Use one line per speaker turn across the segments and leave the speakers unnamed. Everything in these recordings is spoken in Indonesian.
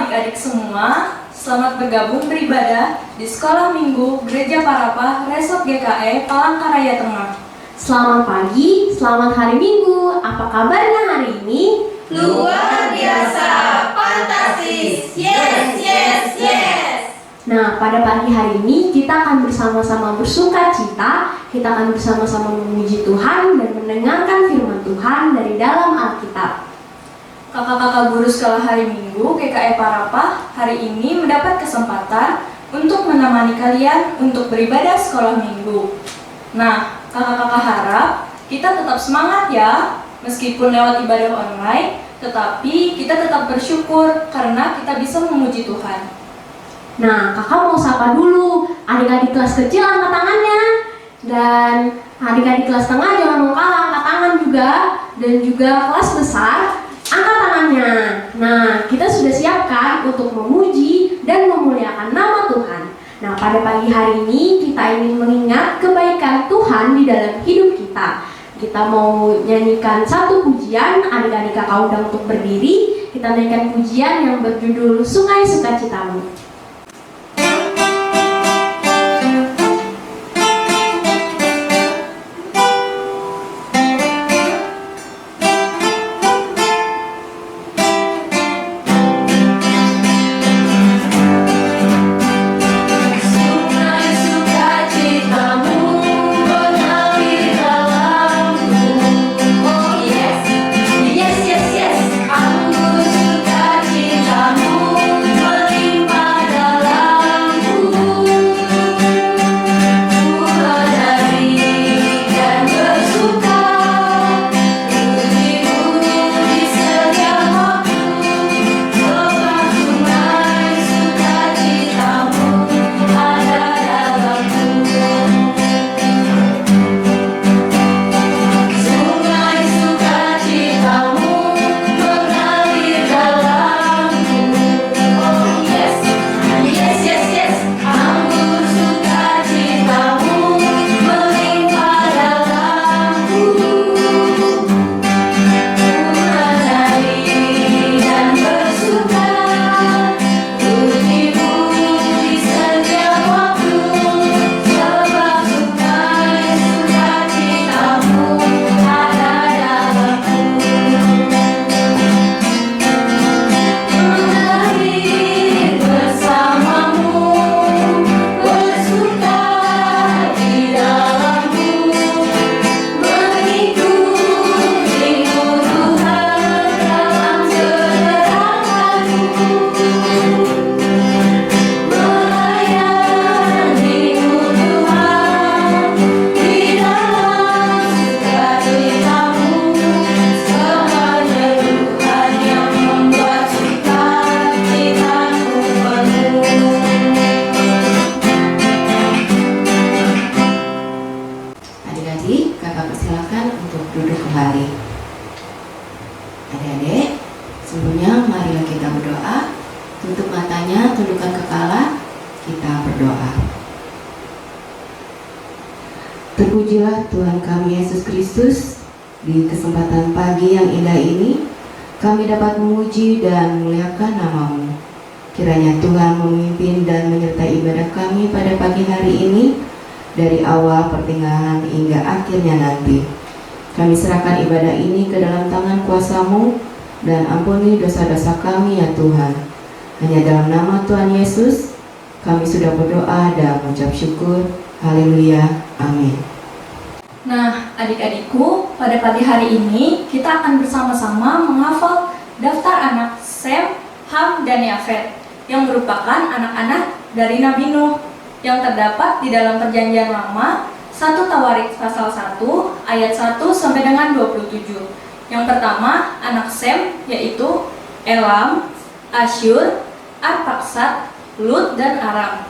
adik-adik semua, selamat bergabung beribadah di Sekolah Minggu Gereja Parapah Resort GKE Palangkaraya Tengah.
Selamat pagi, selamat hari Minggu. Apa kabarnya hari ini?
Luar biasa, fantastis, yes, yes, yes.
Nah, pada pagi hari ini kita akan bersama-sama bersuka cita. Kita akan bersama-sama memuji Tuhan dan mendengarkan firman Tuhan dari dalam Alkitab.
Kakak-kakak guru sekolah hari Minggu GKE Parapah hari ini mendapat kesempatan untuk menemani kalian untuk beribadah sekolah minggu. Nah, kakak-kakak harap kita tetap semangat ya, meskipun lewat ibadah online, tetapi kita tetap bersyukur karena kita bisa memuji Tuhan.
Nah, kakak mau sapa dulu adik-adik kelas kecil angkat tangannya. Dan adik-adik kelas tengah jangan mau kalah, angkat tangan juga. Dan juga kelas besar, angkat tangannya. Nah, kita sudah siapkan untuk memuji dan memuliakan nama Tuhan. Nah, pada pagi hari ini kita ingin mengingat kebaikan Tuhan di dalam hidup kita. Kita mau nyanyikan satu pujian, adik-adik kakak undang untuk berdiri. Kita nyanyikan pujian yang berjudul Sungai Sukacitamu.
Terpujilah Tuhan kami Yesus Kristus. Di kesempatan pagi yang indah ini kami dapat memuji dan memuliakan nama-Mu. Kiranya Tuhan memimpin dan menyertai ibadah kami pada pagi hari ini, dari awal pertengahan hingga akhirnya nanti. Kami serahkan ibadah ini ke dalam tangan kuasa-Mu, dan ampuni dosa-dosa kami ya Tuhan. Hanya dalam nama Tuhan Yesus kami sudah berdoa dan mengucap syukur. Haleluya, amin.
Nah, adik-adikku, pada pagi hari ini kita akan bersama-sama menghafal daftar anak Sem, Ham, dan Yafet yang merupakan anak-anak dari Nabi Nuh yang terdapat di dalam Perjanjian Lama 1 Tawarik pasal 1 ayat 1 sampai dengan 27. Yang pertama, anak Sem yaitu Elam, Asyur, Arpaksad, Lut, dan Aram.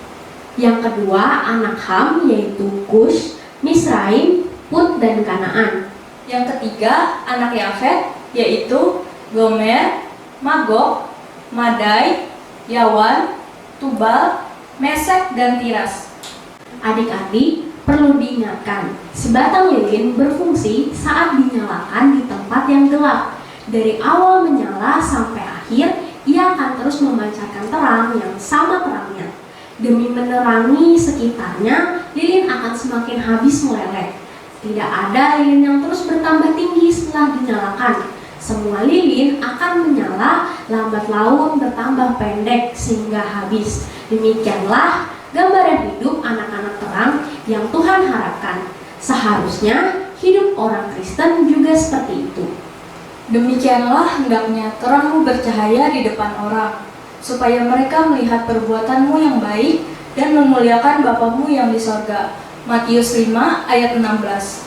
Yang kedua, anak Ham yaitu Kush, Misraim, Put, dan Kanaan.
Yang ketiga, anak Yafet yaitu Gomer, Magog, Madai, Yawan, Tubal, Mesek, dan Tiras.
Adik-adik perlu diingatkan, sebatang lilin berfungsi saat dinyalakan di tempat yang gelap. Dari awal menyala sampai akhir, ia akan terus memancarkan terang yang sama terangnya. Demi menerangi sekitarnya, lilin akan semakin habis meleleh. Tidak ada lilin yang terus bertambah tinggi setelah dinyalakan. Semua lilin akan menyala, lambat laun bertambah pendek sehingga habis. Demikianlah gambaran hidup anak-anak terang yang Tuhan harapkan. Seharusnya hidup orang Kristen juga seperti itu.
Demikianlah hendaknya terangmu bercahaya di depan orang, supaya mereka melihat perbuatanmu yang baik dan memuliakan Bapamu yang di sorga. Matius 5 ayat 16.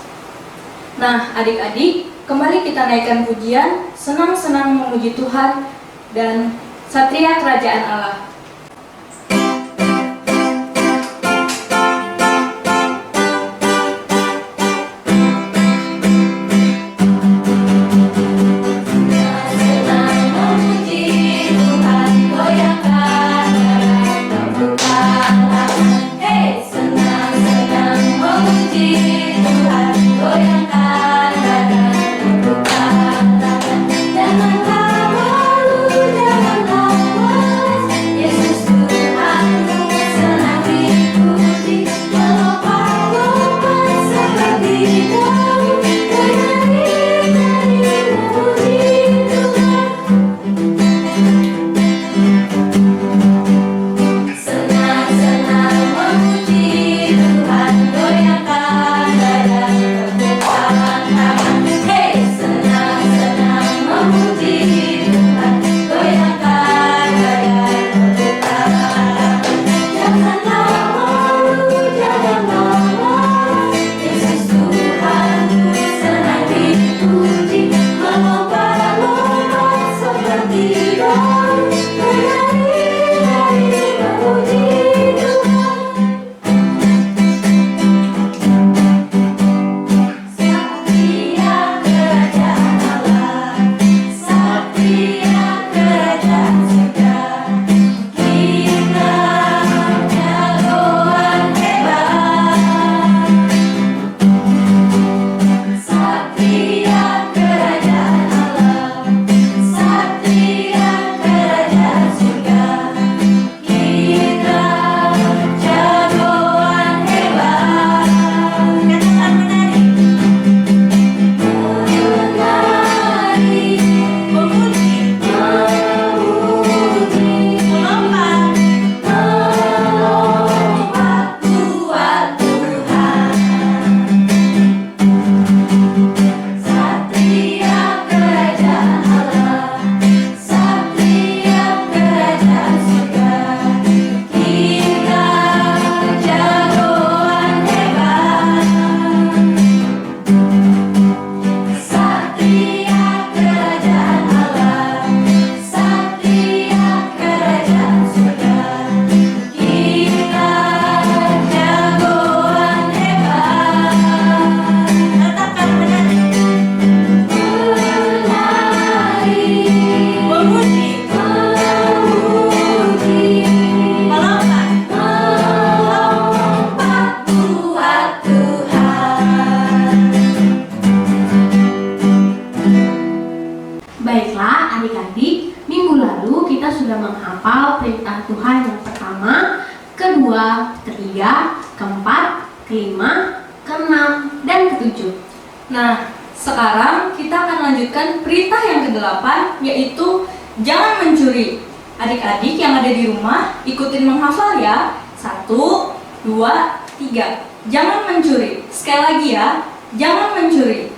Nah, adik-adik, kembali kita naikkan pujian, senang-senang memuji Tuhan dan Satria Kerajaan Allah.
kedua, ketiga, keempat, kelima, keenam, dan ketujuh.
Nah, sekarang kita akan lanjutkan perintah yang ke-8, yaitu jangan mencuri. Adik-adik yang ada di rumah, ikutin menghafal ya. 1, 2, 3. Jangan mencuri. Sekali lagi ya, jangan mencuri.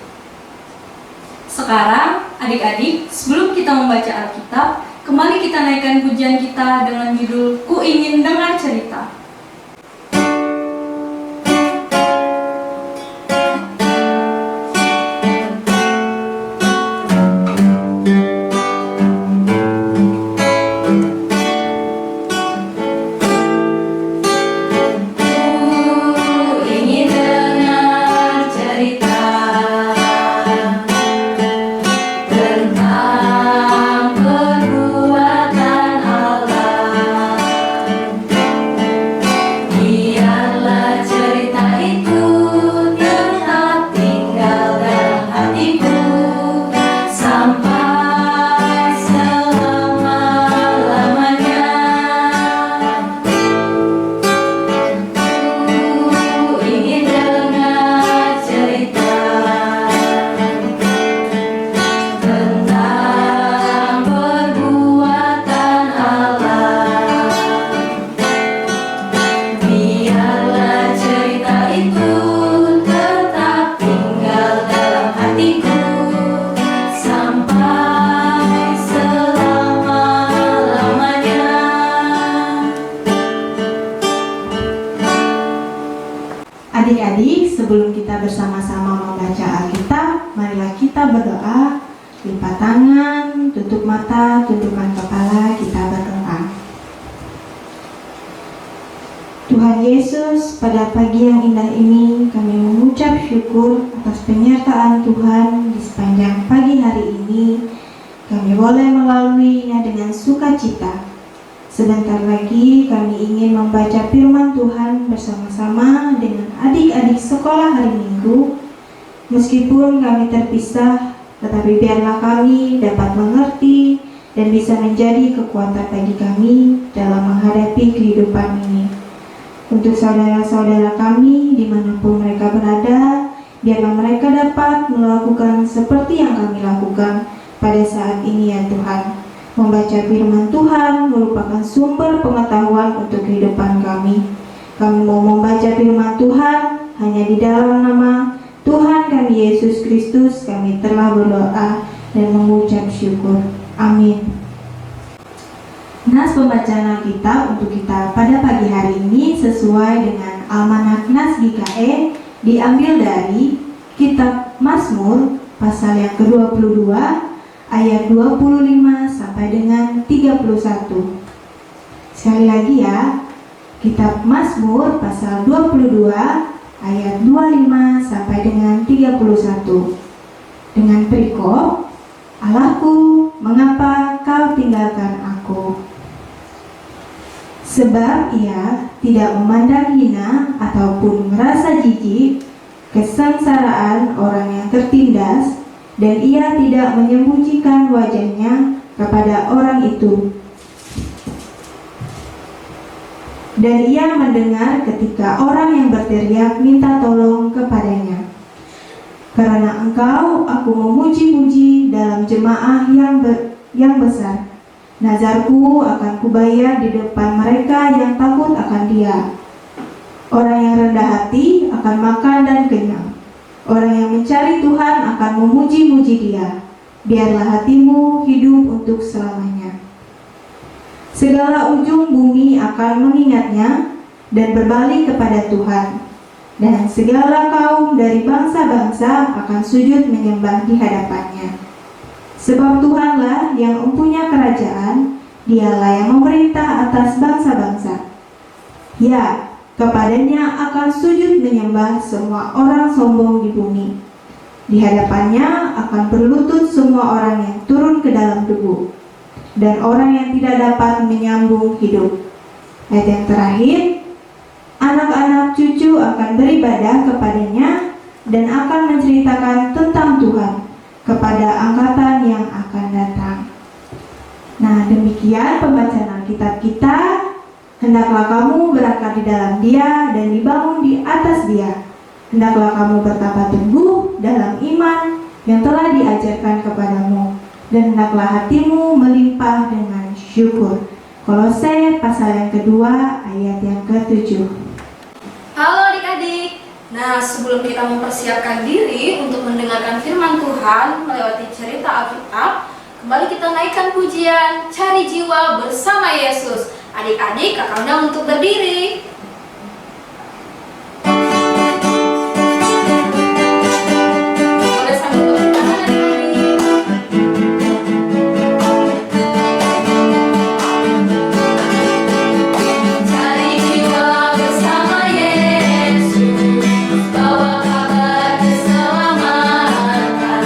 Sekarang, adik-adik, sebelum kita membaca Alkitab, kembali kita naikkan pujian kita dengan judul Ku Ingin Dengar Cerita.
Tentang perbuatan Allah.
sebelum kita bersama-sama membaca Alkitab, marilah kita berdoa, lipat tangan, tutup mata, tundukkan kepala, kita berdoa. Tuhan Yesus, pada pagi yang indah ini kami mengucap syukur atas penyertaan Tuhan di sepanjang pagi hari ini. Kami boleh melaluinya dengan sukacita. Sebentar lagi kami ingin membaca firman Tuhan bersama-sama dengan adik-adik sekolah hari Minggu. Meskipun kami terpisah, tetapi biarlah kami dapat mengerti dan bisa menjadi kekuatan bagi kami dalam menghadapi kehidupan ini. Untuk saudara-saudara kami dimanapun mereka berada, biarlah mereka dapat melakukan seperti yang kami lakukan pada saat ini ya Tuhan. Membaca firman Tuhan merupakan sumber pengetahuan untuk kehidupan kami. Kami mau membaca firman Tuhan hanya di dalam nama Tuhan kami Yesus Kristus. Kami telah berdoa dan mengucap syukur. Amin. Nas pembacaan Alkitab untuk kita pada pagi hari ini sesuai dengan Almanak Nas GKE diambil dari Kitab Mazmur pasal yang ke-22 ayat 25 sampai dengan 31. Sekali lagi ya, Kitab Mazmur pasal 22 ayat 25 sampai dengan 31. Dengan perikop, Allahku, mengapa kau tinggalkan aku? Sebab ia tidak memandang hina ataupun merasa jijik kesengsaraan orang yang tertindas, dan ia tidak menyembunyikan wajahnya kepada orang itu. Dan ia mendengar ketika orang yang berteriak minta tolong kepadanya. Karena engkau, aku memuji-muji dalam jemaah yang besar. Nazarku akan kubayar di depan mereka yang takut akan Dia. Orang yang rendah hati akan makan dan kenyang. Orang yang mencari Tuhan akan memuji-muji Dia. Biarlah hatimu hidup untuk selamanya. Segala ujung bumi akan mengingatnya dan berbalik kepada Tuhan. Dan segala kaum dari bangsa-bangsa akan sujud menyembah di hadapannya. Sebab Tuhanlah yang mempunyai kerajaan, Dialah yang memerintah atas bangsa-bangsa. Ya, kepadanya akan sujud menyembah semua orang sombong di bumi. Di hadapannya akan berlutut semua orang yang turun ke dalam debu, dan orang yang tidak dapat menyambung hidup. Ayat yang terakhir, anak-anak cucu akan beribadah kepadanya dan akan menceritakan tentang Tuhan kepada angkatan yang akan datang. Nah, demikian pembacaan Alkitab kita. Hendaklah kamu berakar di dalam Dia dan dibangun di atas Dia. Hendaklah kamu bertambah teguh dalam iman yang telah diajarkan kepadamu, dan hendaklah hatimu melimpah dengan syukur. Kolose pasal yang kedua ayat yang ke-7.
Halo adik-adik. Nah, sebelum kita mempersiapkan diri untuk mendengarkan firman Tuhan melewati cerita Alkitab, kembali kita naikkan pujian Cari Jiwa bersama Yesus. Adik-adik, kakak undang untuk berdiri. Boleh sambil tepuk tangan adik-adik. Cari jiwa bersama Yesus, bawa kabar keselamatan.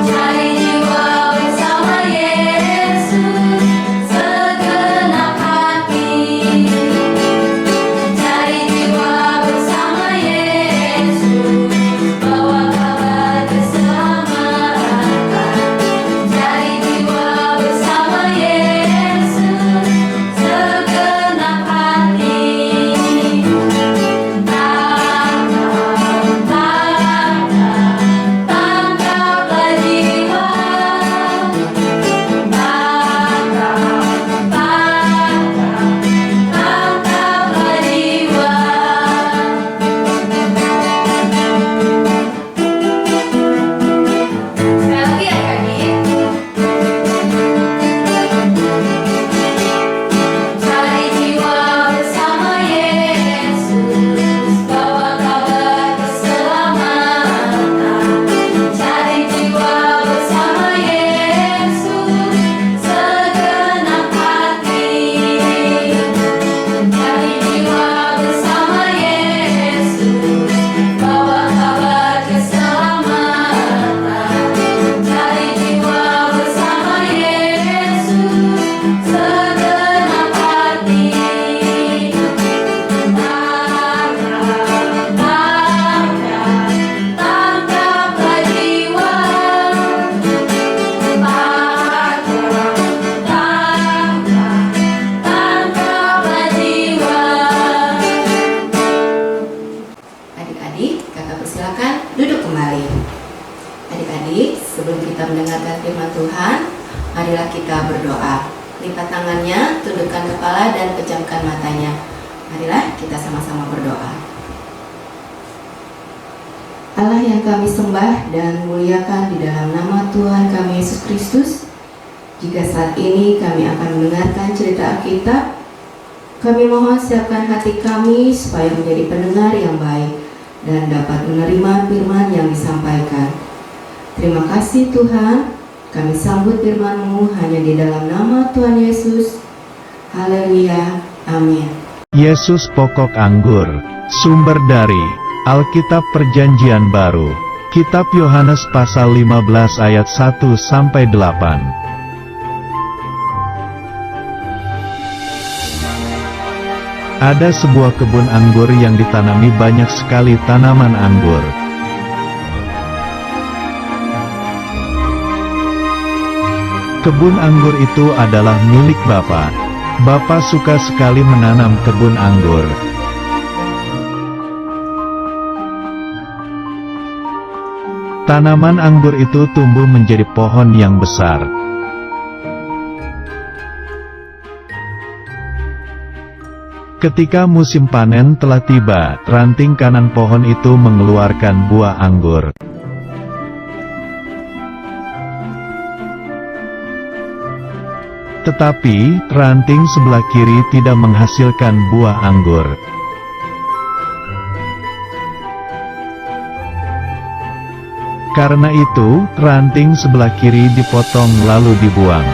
Cari jiwa bersama Yesus, segenap hati.
Marilah kita berdoa. Lipat tangannya, tundukkan kepala dan pejamkan matanya. Marilah kita sama-sama berdoa. Allah yang kami sembah dan muliakan di dalam nama Tuhan kami Yesus Kristus, jika saat ini kami akan mendengarkan cerita Alkitab, kami mohon siapkan hati kami supaya menjadi pendengar yang baik dan dapat menerima firman yang disampaikan. Terima kasih Tuhan, kami sambut firman-Mu hanya di dalam nama Tuhan Yesus. Haleluya, amin.
Yesus pokok anggur, sumber dari Alkitab Perjanjian Baru, Kitab Yohanes pasal 15 ayat 1-8. Ada sebuah kebun anggur yang ditanami banyak sekali tanaman anggur. Kebun anggur itu adalah milik Bapa. Bapa suka sekali menanam kebun anggur. Tanaman anggur itu tumbuh menjadi pohon yang besar. Ketika musim panen telah tiba, ranting kanan pohon itu mengeluarkan buah anggur. Tetapi, ranting sebelah kiri tidak menghasilkan buah anggur. Karena itu, ranting sebelah kiri dipotong lalu dibuang.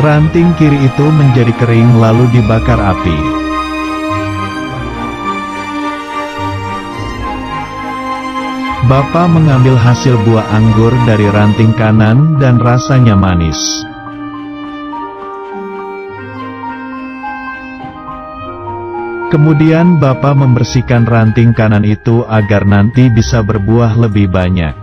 Ranting kiri itu menjadi kering lalu dibakar api. Bapa mengambil hasil buah anggur dari ranting kanan dan rasanya manis. Kemudian Bapa membersihkan ranting kanan itu agar nanti bisa berbuah lebih banyak.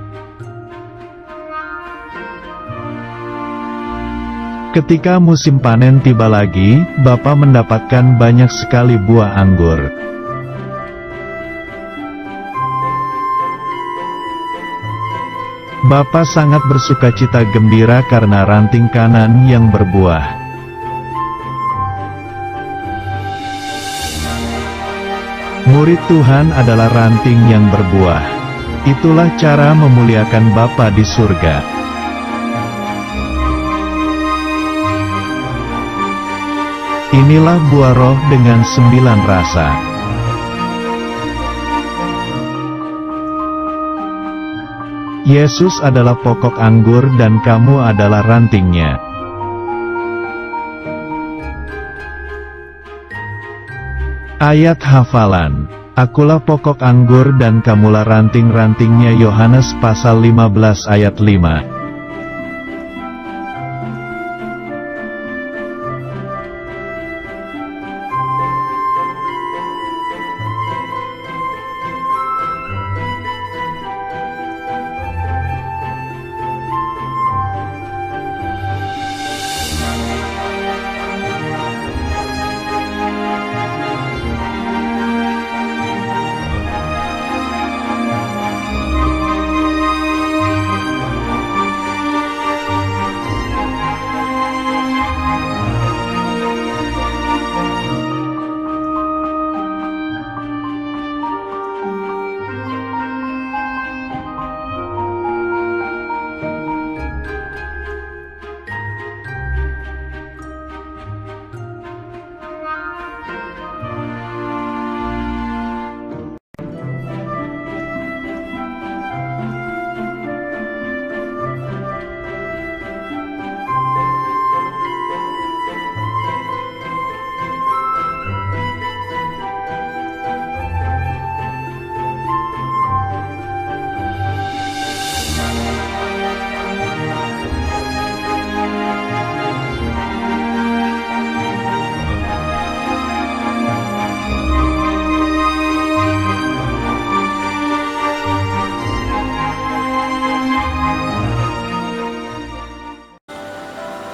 Ketika musim panen tiba lagi, Bapa mendapatkan banyak sekali buah anggur. Bapa sangat bersukacita gembira karena ranting kanan yang berbuah. Murid Tuhan adalah ranting yang berbuah. Itulah cara memuliakan Bapa di surga. Inilah buah roh dengan 9 rasa. Yesus adalah pokok anggur dan kamu adalah rantingnya. Ayat hafalan. Akulah pokok anggur dan kamulah ranting-rantingnya. Yohanes pasal 15 ayat 5.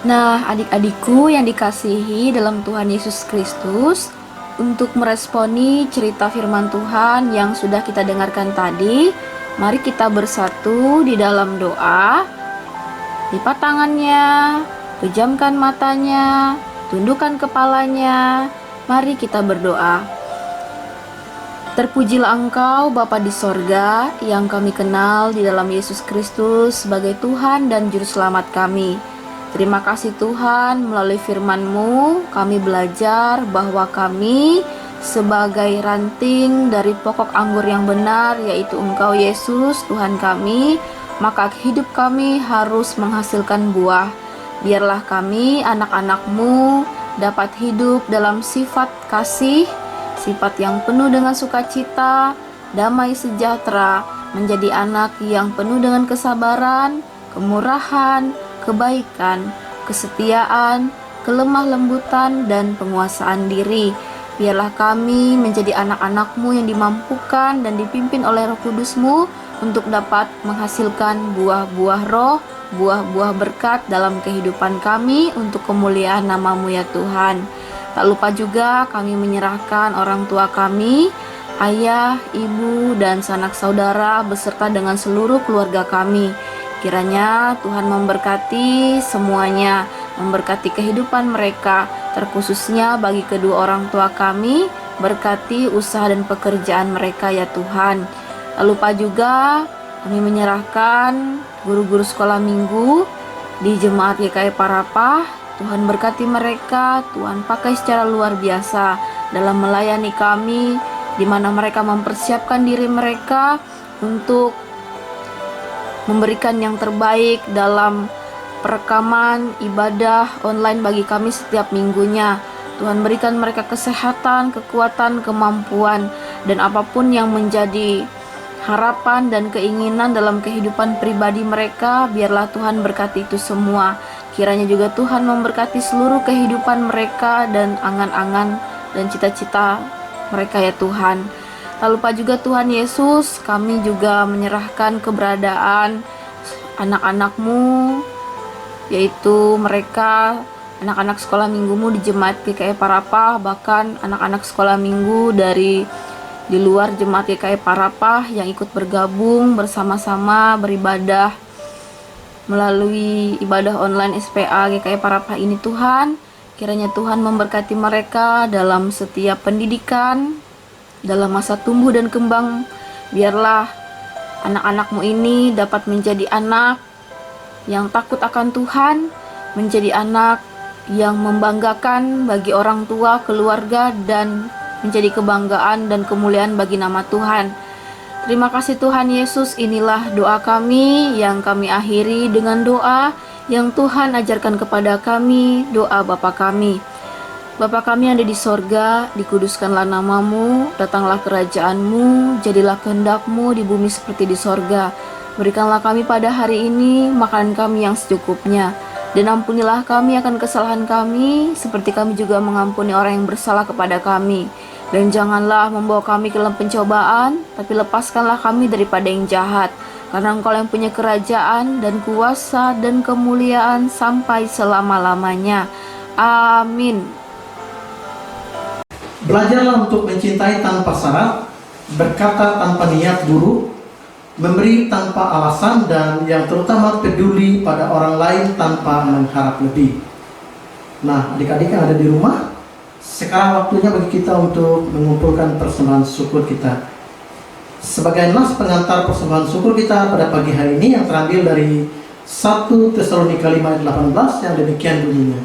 Nah, adik-adikku yang dikasihi dalam Tuhan Yesus Kristus, untuk meresponi cerita firman Tuhan yang sudah kita dengarkan tadi,
Mari kita bersatu di dalam doa. Lipat tangannya, pejamkan matanya, tundukkan kepalanya. Mari kita berdoa. Terpujilah Engkau Bapa di sorga, yang kami kenal di dalam Yesus Kristus sebagai Tuhan dan Juru Selamat kami. Terima kasih Tuhan, melalui firman-Mu kami belajar bahwa kami sebagai ranting dari pokok anggur yang benar, yaitu Engkau Yesus Tuhan kami, maka hidup kami harus menghasilkan buah. Biarlah kami anak-anak-Mu dapat hidup dalam sifat kasih, sifat yang penuh dengan sukacita, damai sejahtera, menjadi anak yang penuh dengan kesabaran, kemurahan, kebaikan, kesetiaan, kelemah lembutan, dan penguasaan diri. Biarlah kami menjadi anak-anak-Mu yang dimampukan dan dipimpin oleh Roh Kudus-Mu untuk dapat menghasilkan buah-buah roh, buah-buah berkat dalam kehidupan kami untuk kemuliaan nama-Mu ya Tuhan. Tak lupa juga kami menyerahkan orang tua kami, ayah, ibu, dan sanak saudara beserta dengan seluruh keluarga kami. Kiranya Tuhan memberkati semuanya, memberkati kehidupan mereka, terkhususnya bagi kedua orang tua kami, berkati usaha dan pekerjaan mereka ya Tuhan. Tak lupa juga kami menyerahkan guru-guru sekolah minggu di Jemaat GKI Parapah. Tuhan berkati mereka, Tuhan pakai secara luar biasa dalam melayani kami, di mana mereka mempersiapkan diri mereka untuk memberikan yang terbaik dalam perekaman ibadah online bagi kami setiap minggunya. Tuhan berikan mereka kesehatan, kekuatan, kemampuan, dan apapun yang menjadi harapan dan keinginan dalam kehidupan pribadi mereka, biarlah Tuhan berkati itu semua. Kiranya juga Tuhan memberkati seluruh kehidupan mereka dan angan-angan dan cita-cita mereka ya Tuhan. Tak lupa juga Tuhan Yesus, kami juga menyerahkan keberadaan anak-anak-Mu, yaitu mereka anak-anak sekolah minggu-Mu di Jemaat GKI Parapah, bahkan anak-anak sekolah minggu dari di luar Jemaat GKI Parapah yang ikut bergabung bersama-sama beribadah melalui ibadah online SPA GKI Parapah ini Tuhan. Kiranya Tuhan memberkati mereka dalam setiap pendidikan, dalam masa tumbuh dan kembang. Biarlah anak-anak-Mu ini dapat menjadi anak yang takut akan Tuhan, menjadi anak yang membanggakan bagi orang tua, keluarga, dan menjadi kebanggaan dan kemuliaan bagi nama Tuhan. Terima kasih Tuhan Yesus, inilah doa kami yang kami akhiri dengan doa yang Tuhan ajarkan kepada kami, doa Bapa kami. Bapa kami yang ada di sorga, dikuduskanlah nama-Mu, datanglah kerajaan-Mu, jadilah kehendak-Mu di bumi seperti di sorga. Berikanlah kami pada hari ini makanan kami yang secukupnya, dan ampunilah kami akan kesalahan kami, seperti kami juga mengampuni orang yang bersalah kepada kami. Dan janganlah membawa kami ke dalam pencobaan, tapi lepaskanlah kami daripada yang jahat. Karena Engkau yang punya kerajaan dan kuasa dan kemuliaan sampai selama-lamanya. Amin.
Belajarlah untuk mencintai tanpa syarat, berkata tanpa niat buruk, memberi tanpa alasan, dan yang terutama peduli pada orang lain tanpa mengharap lebih. Nah, adik-adik yang ada di rumah, sekarang waktunya bagi kita untuk mengumpulkan persembahan syukur kita. Sebagai nas pengantar persembahan syukur kita pada pagi hari ini yang terambil dari 1 Tesalonika 5 ayat 18 yang demikian bunyinya.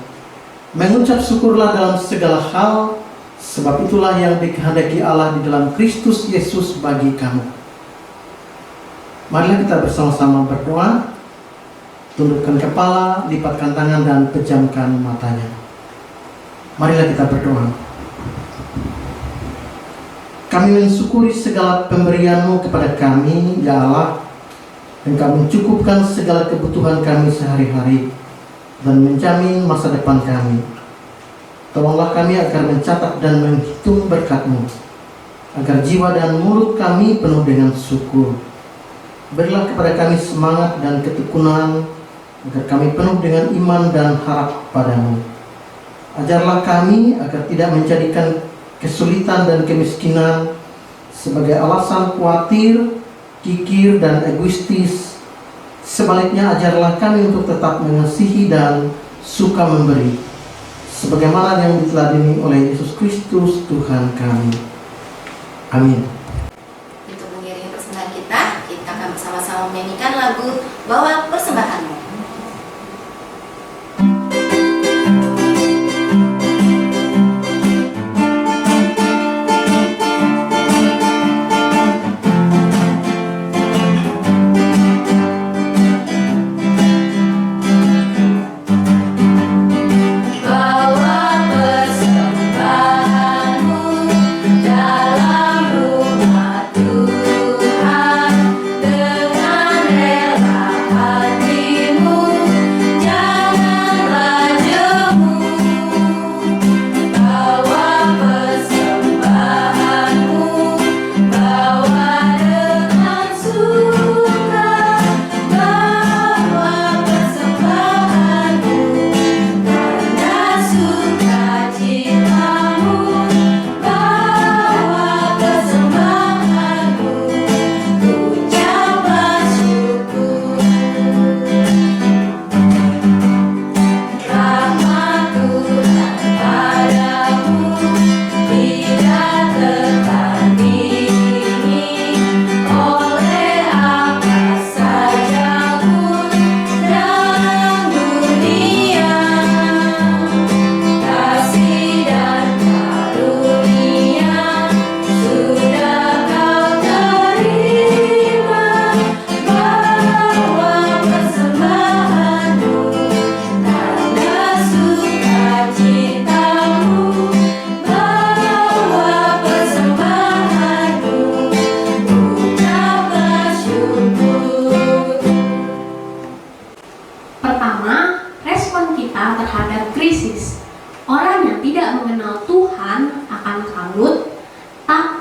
Mengucap syukurlah dalam segala hal, sebab itulah yang dikehendaki Allah di dalam Kristus Yesus bagi kamu. Marilah kita bersama-sama berdoa. Tundukkan kepala, lipatkan tangan, dan pejamkan matanya. Marilah kita berdoa. Kami mensyukuri segala pemberian-Mu kepada kami, ya Allah. Engkau mencukupkan segala kebutuhan kami sehari-hari dan menjamin masa depan kami. Tolonglah kami agar mencatat dan menghitung berkat-Mu, agar jiwa dan mulut kami penuh dengan syukur. Berilah kepada kami semangat dan ketekunan, agar kami penuh dengan iman dan harap padamu. Ajarlah kami agar tidak menjadikan kesulitan dan kemiskinan sebagai alasan khawatir kikir, dan egoistis. Sebaliknya, ajarlah kami untuk tetap mengasihi dan suka memberi, sebagaimana yang diteladani oleh Yesus Kristus Tuhan kami. Amin.
Untuk mengiringi persembahan kita akan bersama-sama menyanyikan lagu Bawa Persembahanmu.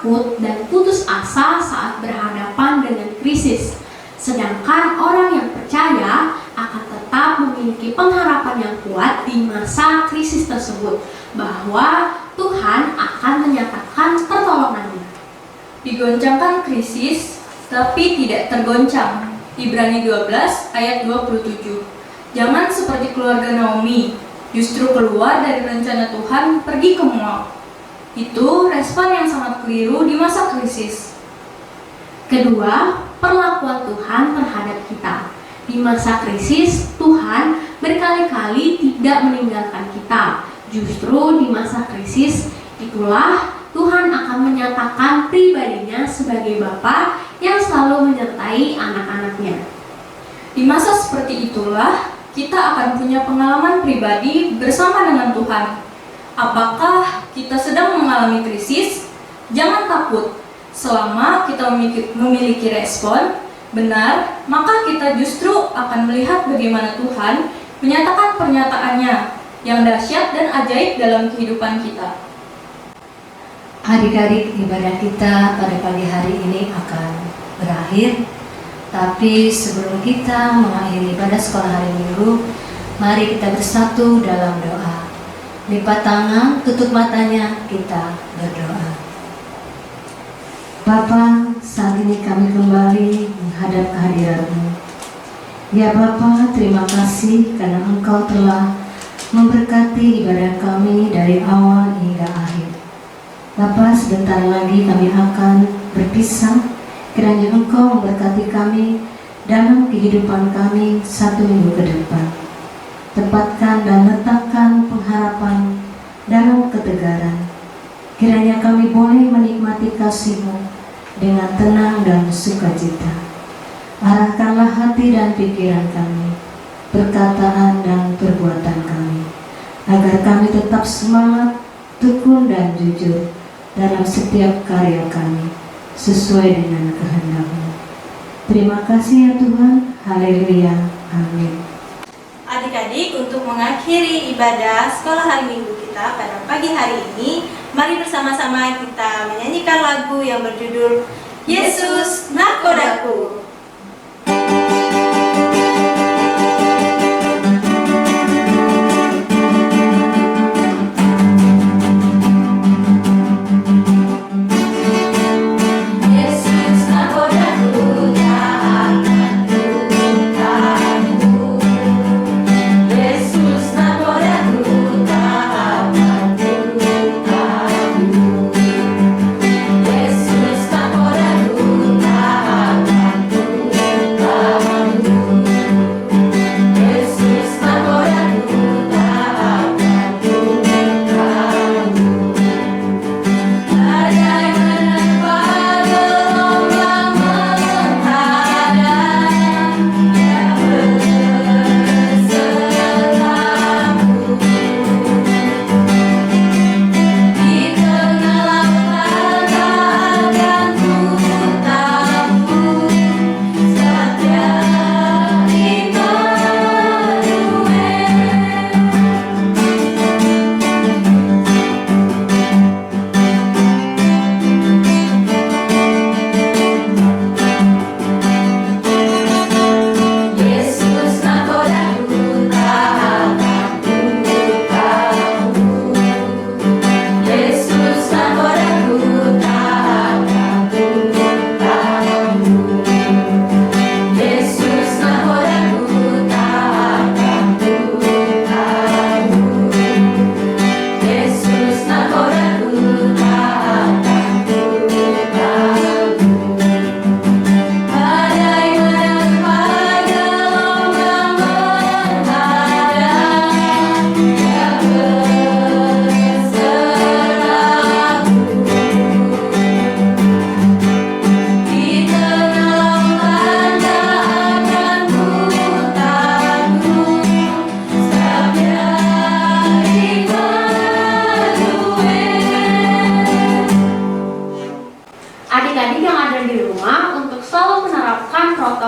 takut, dan putus asa saat berhadapan dengan krisis. Sedangkan orang yang percaya akan tetap memiliki pengharapan yang kuat di masa krisis tersebut, bahwa Tuhan akan menyatakan pertolongannya.
Digoncangkan krisis, tapi tidak tergoncang. Ibrani 12 ayat 27. Jangan seperti keluarga Naomi, justru keluar dari rencana Tuhan pergi ke Moab. Itu respon yang sangat keliru di masa krisis.
Kedua, perlakuan Tuhan terhadap kita. Di masa krisis, Tuhan berkali-kali tidak meninggalkan kita. Justru di masa krisis, itulah Tuhan akan menyatakan pribadinya sebagai Bapa yang selalu menyertai anak-anaknya.
Di masa seperti itulah, kita akan punya pengalaman pribadi bersama dengan Tuhan. Apakah kita sedang mengalami krisis? Jangan takut. Selama kita memiliki respon benar, maka kita justru akan melihat bagaimana Tuhan menyatakan pernyataannya yang dahsyat dan ajaib dalam kehidupan kita.
Adik-adik, ibadah kita pada pagi hari ini akan berakhir. Tapi sebelum kita mengakhiri ibadah sekolah hari Minggu, mari kita bersatu dalam doa. Lipat tangan, tutup matanya, kita berdoa. Bapa, saat ini kami kembali menghadap kehadiran-Mu. Ya Bapa, terima kasih karena Engkau telah memberkati ibadah kami dari awal hingga akhir. Bapa, sebentar lagi kami akan berpisah. Kiranya Engkau memberkati kami dalam kehidupan kami 1 minggu ke depan. Tempatkan dan letakkan pengharapan dalam ketegaran. Kiranya kami boleh menikmati kasih-Mu dengan tenang dan sukacita. Arahkanlah hati dan pikiran kami, perkataan dan perbuatan kami, agar kami tetap semangat, tekun dan jujur dalam setiap karya kami, sesuai dengan kehendak-Mu. Terima kasih ya Tuhan. Haleluya. Amin.
Adik-adik, untuk mengakhiri ibadah sekolah hari Minggu kita pada pagi hari ini, mari bersama-sama kita menyanyikan lagu yang berjudul Yesus Nahkodaku.
Yesus nahkodaku,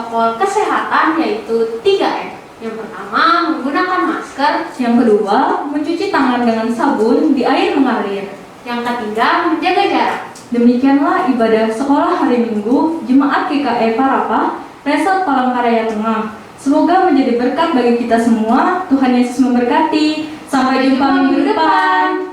protokol kesehatan yaitu 3M. Yang pertama, menggunakan masker.
Yang kedua, mencuci tangan dengan sabun di air mengalir.
Yang ketiga, menjaga jarak.
Demikianlah ibadah sekolah hari Minggu Jemaat GKE Parapa, Resort Palangkaraya Tengah. Semoga menjadi berkat bagi kita semua. Tuhan Yesus memberkati. Sampai jumpa minggu depan.